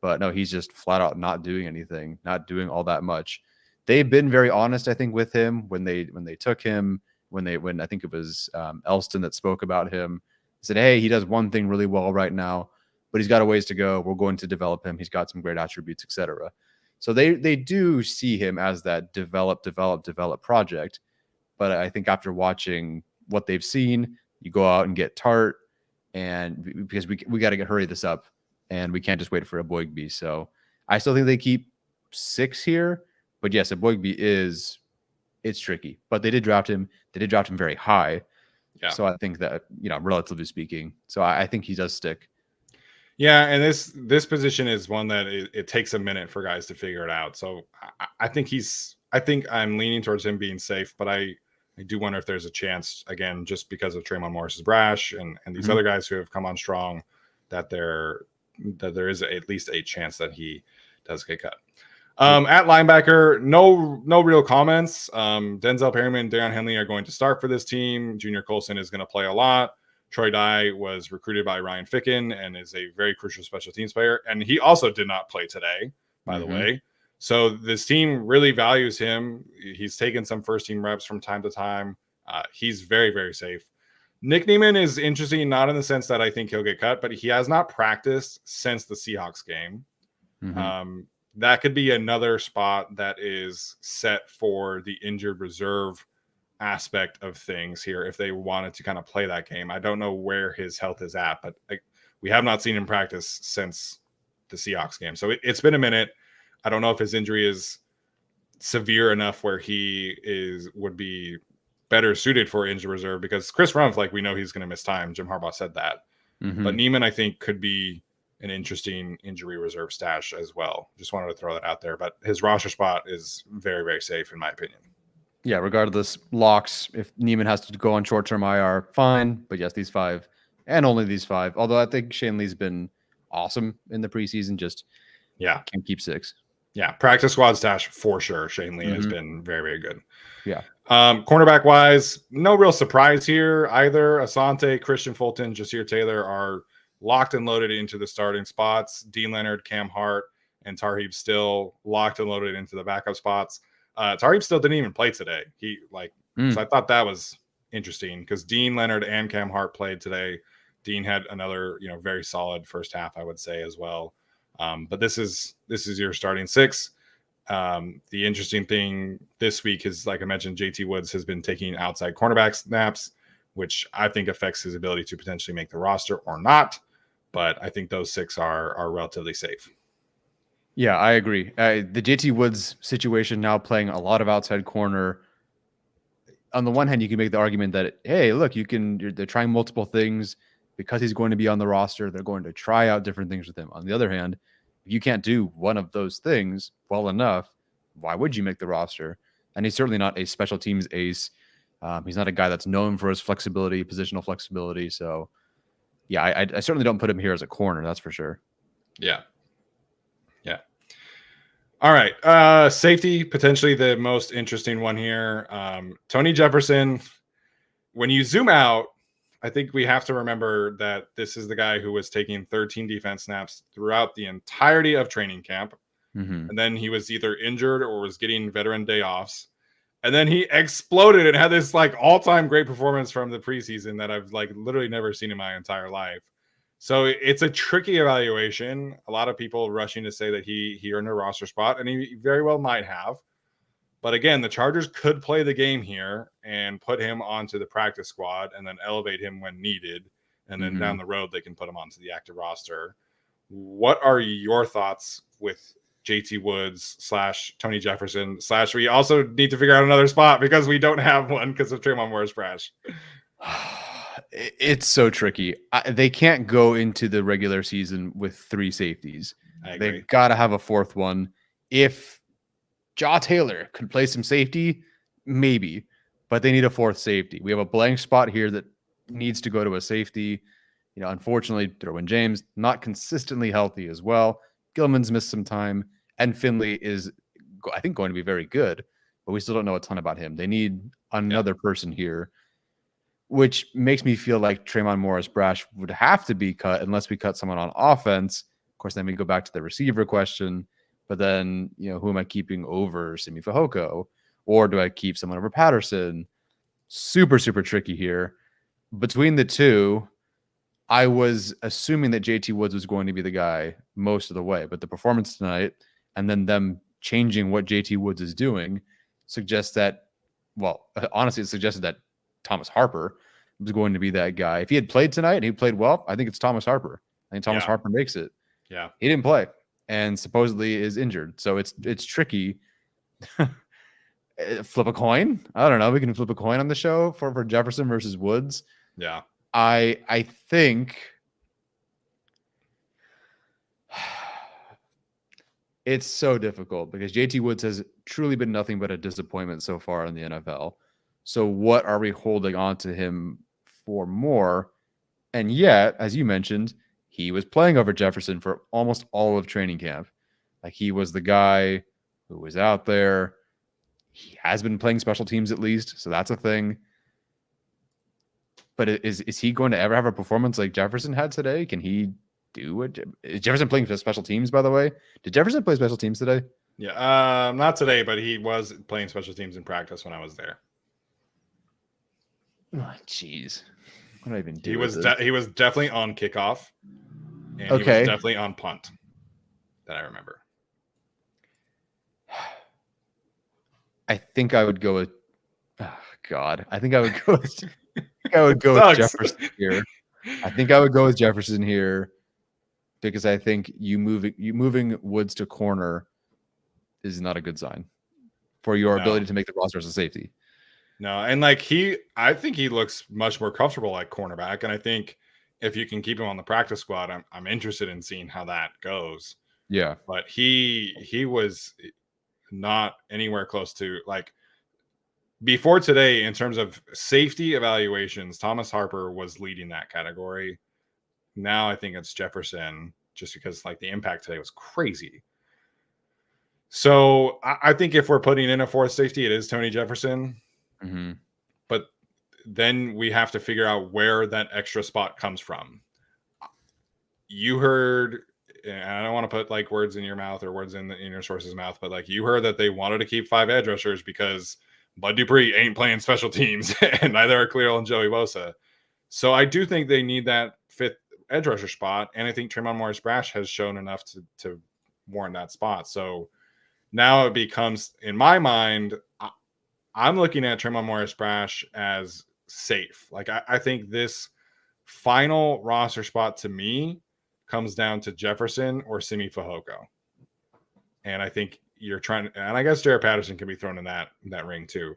[SPEAKER 2] But no, he's just flat out not doing anything, not doing all that much. They've been very honest, I think, with him when they took him, when I think it was Elston that spoke about him, said, hey, he does one thing really well right now, but he's got a ways to go. We're going to develop him. He's got some great attributes, etc. So they do see him as that develop project. But I think after watching what they've seen, you go out and get Tart, and because we got to hurry this up, and we can't just wait for Eboigbe. So I still think they keep 6 here. But yes, Eboigbe is it's tricky. But they did draft him. They did draft him very high.
[SPEAKER 1] Yeah.
[SPEAKER 2] So I think that, relatively speaking, so I think he does stick.
[SPEAKER 1] Yeah, and this position is one that it takes a minute for guys to figure it out. So I think I'm leaning towards him being safe, but I do wonder if there's a chance, again, just because of Tremont Morris's brash and these other guys who have come on strong, that there is at least a chance that he does get cut. At linebacker, no real comments. Denzel Perryman and Deion Henley are going to start for this team. Junior Colson is going to play a lot. Troy Dye was recruited by Ryan Ficken and is a very crucial special teams player. And he also did not play today, by the way. So this team really values him. He's taken some first team reps from time to time. He's very, very safe. Nick Niemann is interesting, not in the sense that I think he'll get cut, but he has not practiced since the Seahawks game. That could be another spot that is set for the injured reserve aspect of things here if they wanted to kind of play that game. I don't know where his health is at, but we have not seen him practice since the Seahawks game. So it's been a minute. I don't know if his injury is severe enough where he would be better suited for injured reserve, because Chris Rumph, we know he's going to miss time. Jim Harbaugh said that. But Niemann, I think, could be an interesting injury reserve stash as well. Just wanted to throw that out there. But his roster spot is very, very safe, in my opinion.
[SPEAKER 2] Yeah, regardless, locks. If Niemann has to go on short-term IR, fine. But yes, these 5 and only these 5. Although I think Shane Lee's been awesome in the preseason. Just can't keep 6.
[SPEAKER 1] Yeah, practice squad stash for sure. Shane Lee has been very, very good.
[SPEAKER 2] Yeah.
[SPEAKER 1] Cornerback wise, no real surprise here either. Asante, Christian Fulton, Jasir Taylor are locked and loaded into the starting spots. Dean Leonard, Cam Hart, and Tarheeb still locked and loaded into the backup spots. Tarheeb still didn't even play today. So I thought that was interesting because Dean Leonard and Cam Hart played today. Dean had another, very solid first half, I would say, as well. But this is your starting 6. The interesting thing this week is, like I mentioned, JT Woods has been taking outside cornerback snaps, which I think affects his ability to potentially make the roster or not. But I think those 6 are relatively safe.
[SPEAKER 2] Yeah, I agree. The JT Woods situation now playing a lot of outside corner. On the one hand, you can make the argument that, hey, look, they're trying multiple things because he's going to be on the roster. They're going to try out different things with him. On the other hand, if you can't do one of those things well enough, why would you make the roster? And he's certainly not a special teams ace. He's not a guy that's known for his flexibility, positional flexibility. So, yeah, I certainly don't put him here as a corner. That's for sure.
[SPEAKER 1] Yeah. All right. Safety, potentially the most interesting one here. Tony Jefferson. When you zoom out, I think we have to remember that this is the guy who was taking 13 defense snaps throughout the entirety of training camp. And then he was either injured or was getting veteran day offs. And then he exploded and had this all-time great performance from the preseason that I've literally never seen in my entire life. So it's a tricky evaluation. A lot of people rushing to say that he earned a roster spot, and he very well might have. But again, the Chargers could play the game here and put him onto the practice squad and then elevate him when needed. And then down the road, they can put him onto the active roster. What are your thoughts with JT Woods / Tony Jefferson / we also need to figure out another spot because we don't have one because of Tremont Morris brash?
[SPEAKER 2] It's so tricky. They can't go into the regular season with 3 safeties. They've got to have a 4th one. If Jaw Taylor could play some safety, maybe, but they need a 4th safety. We have a blank spot here that needs to go to a safety. Unfortunately, Derwin James not consistently healthy as well. Gilman's missed some time, and Finley is, I think, going to be very good, but we still don't know a ton about him. They need another person here, which makes me feel like Tremont Morris Brash would have to be cut unless we cut someone on offense. Of course, then we go back to the receiver question. But then, who am I keeping over Simi Fehoko? Or do I keep someone over Patterson? Super, super tricky here. Between the 2, I was assuming that JT Woods was going to be the guy most of the way. But the performance tonight and then them changing what JT Woods is doing suggests that, honestly, it suggested that Thomas Harper was going to be that guy. If he had played tonight and he played well, I think it's Thomas Harper. I think Thomas Harper makes it.
[SPEAKER 1] Yeah.
[SPEAKER 2] He didn't play and supposedly is injured. So it's tricky. Flip a coin. I don't know. We can flip a coin on the show for Jefferson versus Woods.
[SPEAKER 1] Yeah.
[SPEAKER 2] I think it's so difficult because JT Woods has truly been nothing but a disappointment so far in the NFL. So what are we holding on to him for more? And yet, as you mentioned, he was playing over Jefferson for almost all of training camp. Like, he was the guy who was out there. He has been playing special teams at least, so that's a thing. But is he going to ever have a performance like Jefferson had today? Can he do it? Is Jefferson playing for special teams, by the way? Did Jefferson play special teams today?
[SPEAKER 1] Yeah, not today, but he was playing special teams in practice when I was there.
[SPEAKER 2] Oh, jeez. What do I even do?
[SPEAKER 1] He was definitely on kickoff, and he was definitely on punt. That I remember.
[SPEAKER 2] I think I would go with. Oh, God, I think I would go with. I would go with Jefferson here. I think I would go with Jefferson here because I think you moving Woods to corner is not a good sign for your ability to make the roster as a safety.
[SPEAKER 1] No, and I think he looks much more comfortable like cornerback, and I think if you can keep him on the practice squad, I'm interested in seeing how that goes.
[SPEAKER 2] Yeah,
[SPEAKER 1] but he was not anywhere close to before today in terms of safety evaluations. Thomas Harper was leading that category. Now I think it's Jefferson, just because the impact today was crazy. So I think if we're putting in a fourth safety, it is Tony Jefferson.
[SPEAKER 2] Mm-hmm.
[SPEAKER 1] But then we have to figure out where that extra spot comes from. You heard, and I don't want to put words in your mouth or words in your source's mouth, but you heard that they wanted to keep 5 edge rushers because Bud Dupree ain't playing special teams, and neither are Clearl and Joey Bosa. So I do think they need that 5th edge rusher spot, and I think Tremont Morris-Brash has shown enough to warrant that spot. So now it becomes, in my mind, I'm looking at Tremont Morris-Brash as safe. I think this final roster spot to me comes down to Jefferson or Simi Fehoko. And I think you're trying, and I guess Jared Patterson can be thrown in that ring too.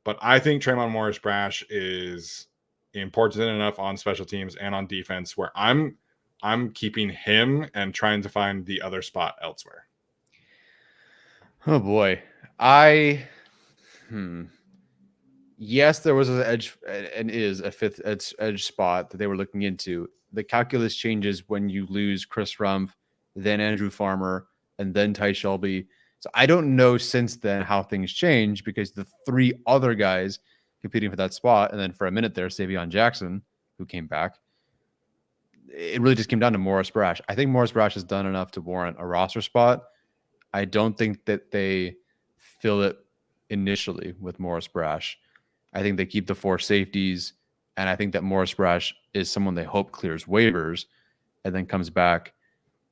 [SPEAKER 1] But I think Tremont Morris-Brash is important enough on special teams and on defense where I'm keeping him and trying to find the other spot elsewhere.
[SPEAKER 2] Oh boy. Yes, there was an edge and is a 5th edge spot that they were looking into. The calculus changes when you lose Chris Rumpf, then Andrew Farmer, and then Ty Shelby. So I don't know since then how things change because the 3 other guys competing for that spot, and then for a minute there, Savion Jackson, who came back. It really just came down to Morris-Brash. I think Morris-Brash has done enough to warrant a roster spot. I don't think that they fill it initially with Morris-Brash. I think they keep the 4 safeties, and I think that Morris-Brash is someone they hope clears waivers and then comes back.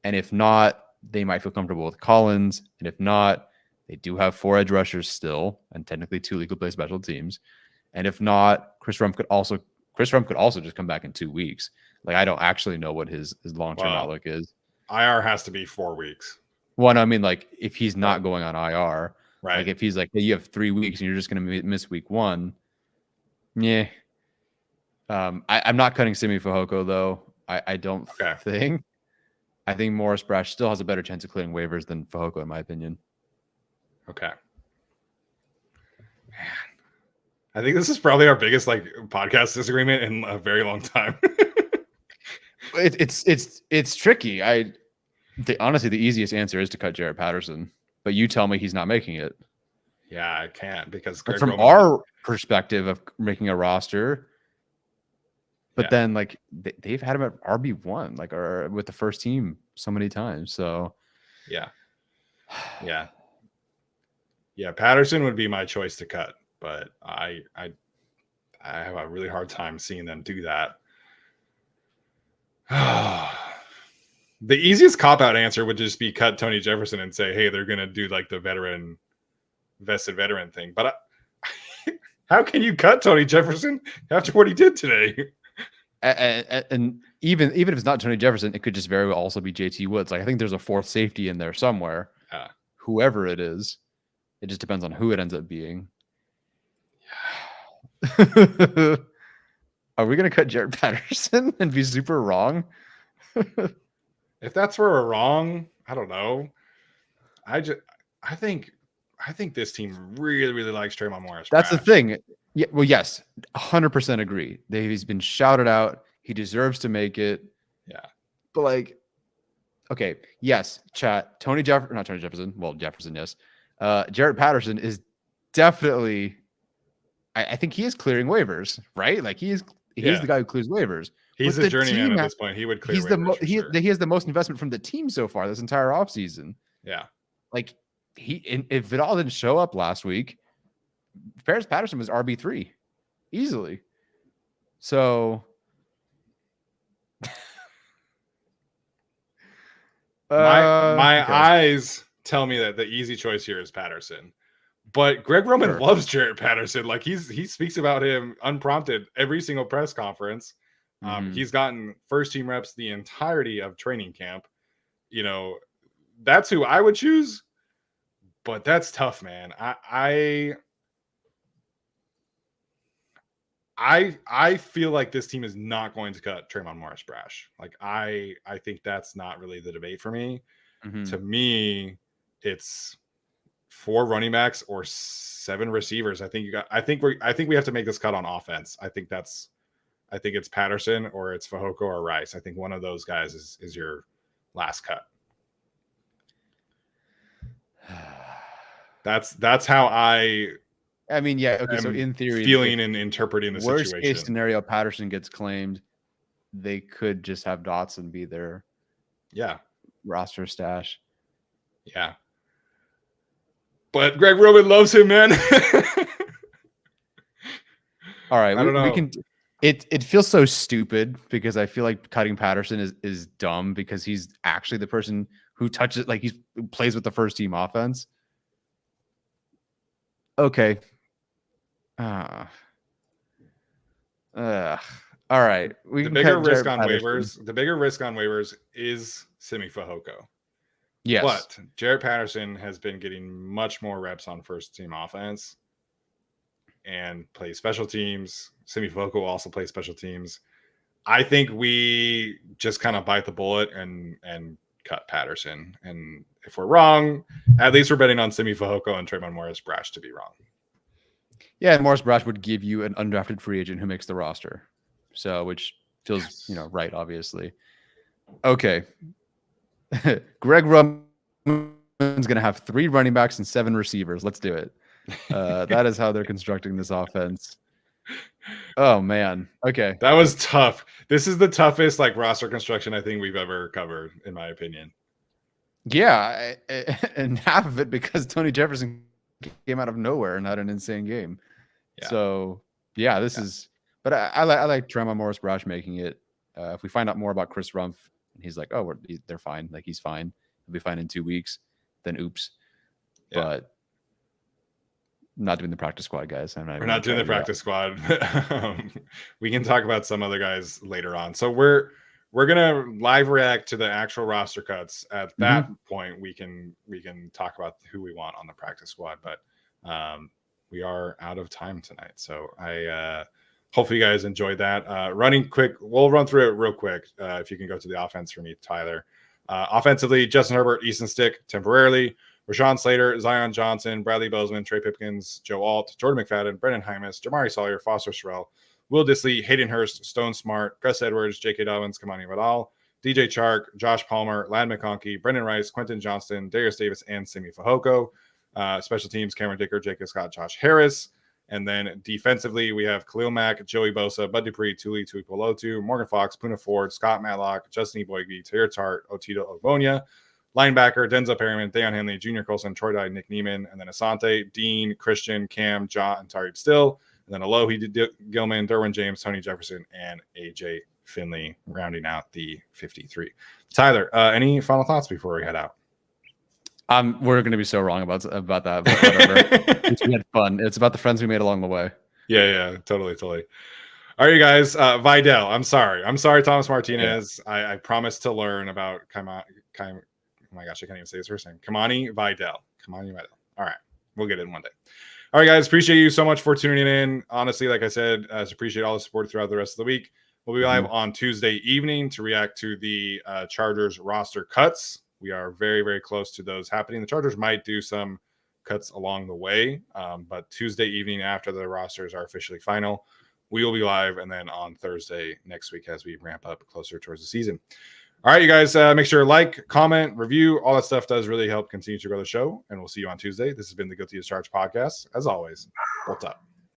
[SPEAKER 2] And if not, they might feel comfortable with Collins. And if not, they do have 4 edge rushers still, and technically 2 legal play special teams. And if not, Chris Rumpf could also just come back in 2 weeks. I don't actually know what his long-term outlook is.
[SPEAKER 1] IR has to be 4 weeks.
[SPEAKER 2] Well, I mean, if he's not going on IR,
[SPEAKER 1] right?
[SPEAKER 2] If he's hey, you have 3 weeks and you're just going to miss week 1, yeah. I'm not cutting Simi Fehoko though. I don't think. I think Morris-Brash still has a better chance of clearing waivers than Fehoko, in my opinion.
[SPEAKER 1] Okay. Man, I think this is probably our biggest podcast disagreement in a very long time.
[SPEAKER 2] It's tricky. Honestly, the easiest answer is to cut Jared Patterson, but you tell me he's not making it.
[SPEAKER 1] Yeah, I can't because
[SPEAKER 2] from our perspective of making a roster, but then they've had him at RB1, or with the first team so many times. So
[SPEAKER 1] yeah. Patterson would be my choice to cut, but I have a really hard time seeing them do that. The easiest cop-out answer would just be cut Tony Jefferson and say, hey, they're going to do the vested veteran thing. But how can you cut Tony Jefferson after what he did today?
[SPEAKER 2] And even if it's not Tony Jefferson, it could just very well also be JT Woods. I think there's a 4th safety in there somewhere. Whoever it is, it just depends on who it ends up being. Are we gonna cut Jared Patterson and be super wrong?
[SPEAKER 1] If that's where we're wrong, I don't know. I think this team really, really likes Trayvon Morris.
[SPEAKER 2] That's the thing. Yeah, well, yes, 100% agree. He's been shouted out. He deserves to make it.
[SPEAKER 1] Yeah.
[SPEAKER 2] But like, okay, yes, chat. Not Tony Jefferson. Well, Jefferson, yes. Jared Patterson is definitely. I think he is clearing waivers, right? Like he's the guy who clears waivers.
[SPEAKER 1] He's a journeyman at this point. He would clear waivers for sure.
[SPEAKER 2] He has the most investment from the team so far this entire offseason.
[SPEAKER 1] Yeah.
[SPEAKER 2] Like if Vidal didn't show up last week, Patterson was RB3 easily. So
[SPEAKER 1] my eyes tell me that the easy choice here is Patterson. But Greg Roman loves Jared Patterson. Like he speaks about him unprompted every single press conference. He's gotten first team reps the entirety of training camp. You know, that's who I would choose. But that's tough, man. I feel like this team is not going to cut Trayvon Morris Brash. Like I think that's not really the debate for me. To me, it's 4 running backs or 7 receivers. I think we have to make this cut on offense. I think it's Patterson or it's Fehoko or Rice. I think one of those guys is your last cut. That's how I
[SPEAKER 2] mean, yeah, okay. So in theory,
[SPEAKER 1] feeling and interpreting the
[SPEAKER 2] worst
[SPEAKER 1] situation.
[SPEAKER 2] Worst case scenario, Patterson gets claimed. They could just have Dotson be their roster stash.
[SPEAKER 1] Yeah. But Greg Roman loves him, man.
[SPEAKER 2] All right, we can. It feels so stupid because I feel like cutting Patterson is dumb because he's actually the person who touches, like who plays with the first team offense. Okay. All right.
[SPEAKER 1] The bigger risk on waivers is Simi Fehoko.
[SPEAKER 2] Yes.
[SPEAKER 1] But Jared Patterson has been getting much more reps on first team offense and plays special teams. Simi Fehoko also plays special teams. I think we just kind of bite the bullet and cut Patterson. And if we're wrong, at least we're betting on Simi Fehoko and Trayvon Morris Brash to be wrong.
[SPEAKER 2] Yeah, and Morris Brash would give you an undrafted free agent who makes the roster. So, which feels, right, obviously. Okay. Greg Roman's going to have 3 running backs and 7 receivers. Let's do it. That is how they're constructing this offense. Oh, man. Okay.
[SPEAKER 1] That was tough. This is the toughest roster construction I think we've ever covered, in my opinion.
[SPEAKER 2] Yeah. And half of it because Tony Jefferson came out of nowhere and had an insane game. Yeah. So, yeah, this is – but I like Trayvon Morris Brash making it. If we find out more about Chris Rumph, and he's like, oh, they're fine. Like, he's fine. He'll be fine in 2 weeks. Then, oops. Yeah. But not doing the practice squad, guys.
[SPEAKER 1] We're not doing the practice squad. We can talk about some other guys later on. So we're gonna live react to the actual roster cuts. At that point, we can talk about who we want on the practice squad. But we are out of time tonight. So I hopefully you guys enjoyed that. Running quick, we'll run through it real quick. If you can go to the offense for me, Tyler. Offensively, Justin Herbert, Easton Stick temporarily. Rashawn Slater, Zion Johnson, Bradley Bozeman, Trey Pipkins, Joe Alt, Jordan McFadden, Brendan Hymas, Jamari Sawyer, Foster Sorrell, Will Disley, Hayden Hurst, Stone Smart, Gus Edwards, J.K. Dobbins, Kamani Vidal, DJ Chark, Josh Palmer, Lad McConkey, Brendan Rice, Quentin Johnston, Darius Davis, and Simi Fehoko. Special teams, Cameron Dicker, Jacob Scott, Josh Harris. And then defensively, we have Khalil Mack, Joey Bosa, Bud Dupree, Tuli Tuipulotu, Morgan Fox, Puna Ford, Scott Matlock, Justin Eboigbe, Tahir Tart, Otito Ogbonia. Linebacker, Denzel Perryman, Theon Henley, Junior Colson, Troy Dye, Nick Neiman, and then Asante, Dean, Christian, Cam, Ja, and Tariq Still. And then Alohi Gilman, Derwin James, Tony Jefferson, and AJ Finley rounding out the 53. Tyler, any final thoughts before we head out?
[SPEAKER 2] We're going to be so wrong about that, but whatever. We had fun. It's about the friends we made along the way.
[SPEAKER 1] Yeah, totally. All right, you guys. Vidal, I'm sorry, Thomas Martinez. Yeah. I promised to learn about oh my gosh, I can't even say his first name. Kamani Vidal. All right, we'll get it in one day. All right, guys. Appreciate you so much for tuning in. Honestly, like I said, I appreciate all the support throughout the rest of the week. We'll be live on Tuesday evening to react to the Chargers roster cuts. We are very, very close to those happening. The Chargers might do some cuts along the way, but Tuesday evening after the rosters are officially final, we will be live, and then on Thursday next week as we ramp up closer towards the season. All right, you guys, make sure to like, comment, review. All that stuff does really help continue to grow the show, and we'll see you on Tuesday. This has been the Guilty as Charged podcast. As always, what's up?